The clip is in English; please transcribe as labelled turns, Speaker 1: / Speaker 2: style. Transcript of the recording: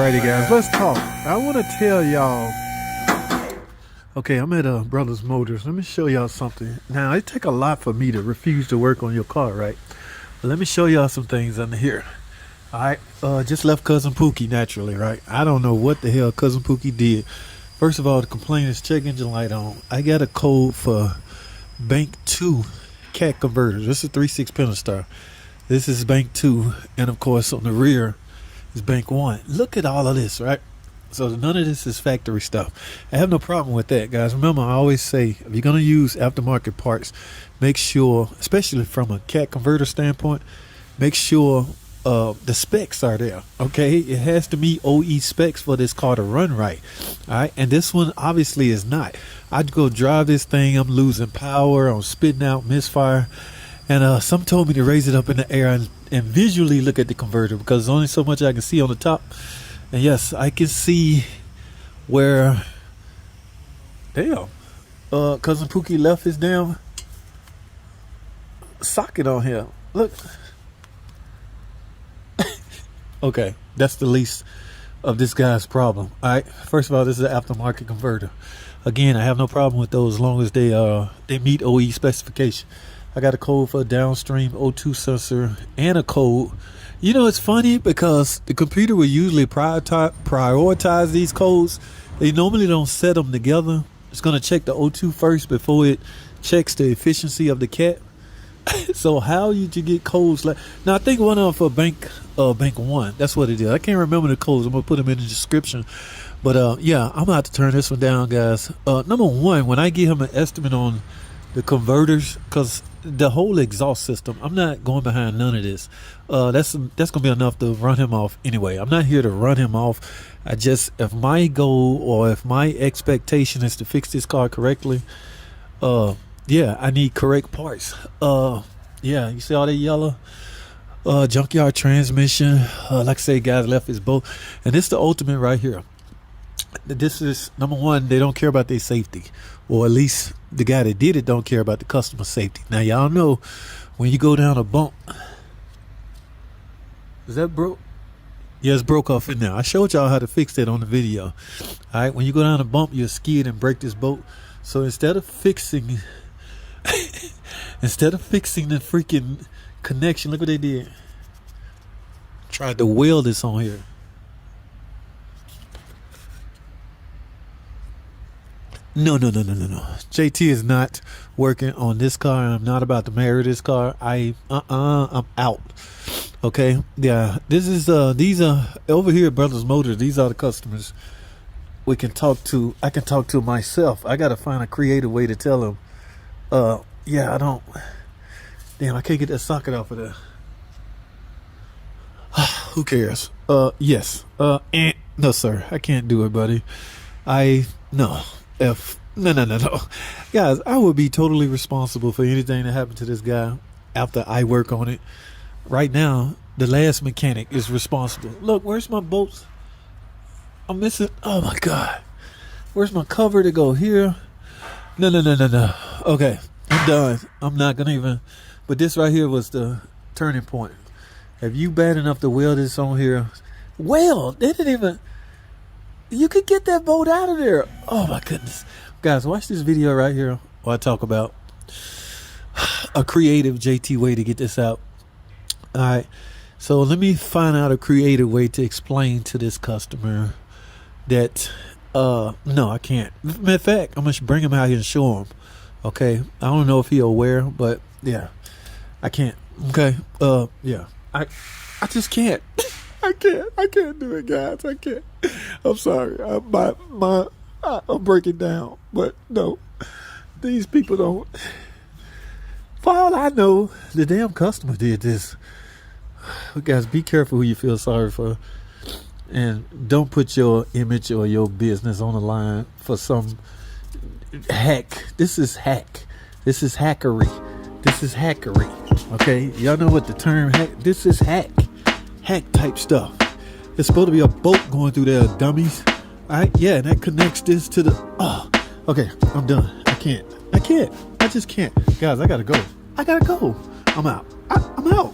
Speaker 1: Alrighty guys, let's talk. I want to tell y'all. Okay, I'm at Brothers Motors. Let me show y'all something. Now, it take a lot for me to refuse to work on your car, right? But let me show y'all some things under here. Alright, just left Cousin Pookie naturally, right? I don't know what the hell Cousin Pookie did. First of all, the complaint is check engine light on. I got a code for Bank 2 cat converters. This is 3.6 Pentastar. This is Bank 2, and of course on the rear is Bank 1. Look at all of this, right? So none of this is factory stuff. I have no problem with that, guys. Remember, I always say, if you're going to use aftermarket parts, make sure, especially from a cat converter standpoint, make sure the specs are there, okay? It has to meet OE specs for this car to run right, all right? And this one obviously is not. I'd go drive this thing, I'm losing power, I'm spitting out misfire, and some told me to raise it up in the air and visually look at the converter, because there's only so much I can see on the top. And yes, I can see where, damn, Cousin Pookie left his damn socket on here. Look. Okay, that's the least of this guy's problem. All right, first of all, this is an aftermarket converter. Again, I have no problem with those as long as they meet OE specification. I got a code for a downstream O2 sensor and a code. You know, it's funny because the computer will usually prioritize these codes. They normally don't set them together. It's going to check the O2 first before it checks the efficiency of the cat. So how did you get codes like? Now I think one of them for Bank 1. That's what it is. I can't remember the codes. I'm gonna put them in the description. But yeah, I'm about to turn this one down, guys. Number one, when I give him an estimate on the converters, because the whole exhaust system, I'm not going behind none of this. That's gonna be enough to run him off anyway. I'm not here to run him off. If my goal or if my expectation is to fix this car correctly, yeah, I need correct parts. Yeah, you see all that yellow? Junkyard transmission. Like I say, guys left his boat. And this is the ultimate right here. This is, number one, they don't care about their safety. Or at least the guy that did it don't care about the customer safety. Now, y'all know when you go down a bump. Is that broke? Yeah, it's broke off in there. I showed y'all how to fix that on the video. All right, when you go down a bump, you'll skid and break this boat. So instead of fixing the freaking connection, look what they did. Tried to weld this on here. No. JT is not working on this car. I'm not about to marry this car. I'm out. Okay. Yeah. This is these are over here at Brothers Motors. These are the customers we can talk to. I can talk to myself. I gotta find a creative way to tell them. Yeah, I don't. Damn, I can't get that socket off of there. Who cares? Yes. No, sir. I can't do it, buddy. No. No. Guys, I would be totally responsible for anything that happened to this guy after I work on it. Right now, the last mechanic is responsible. Look, where's my bolts? I'm missing. Oh my God. Where's my cover to go here? No. Okay, I'm done. I'm not gonna even. But this right here was the turning point. If you bad enough to weld this on here, weld. They didn't even. You could get that bolt out of there. Oh my goodness, guys, watch this video right here where I talk about a creative JT way to get this out. All right, so let me find out a creative way to explain to this customer that no, I can't. Matter of fact, I'm gonna bring him out here and show him. Okay, I don't know if he's aware, but yeah, I can't. Okay, yeah, I just can't. I can't do it, guys. I can't. I'm sorry. I'm breaking down, but no, these people don't. For all I know, the damn customer did this. Guys, be careful who you feel sorry for. And don't put your image or your business on the line for some hack. This is hack. This is hackery. This is hackery. Okay? Y'all know what the term hack. This is hack. Hack type stuff. There's supposed to be a bolt going through there, dummies. Alright? Yeah, and that connects this to the. Oh. Okay, I'm done. I can't. I just can't. Guys, I gotta go. I'm out. I'm out.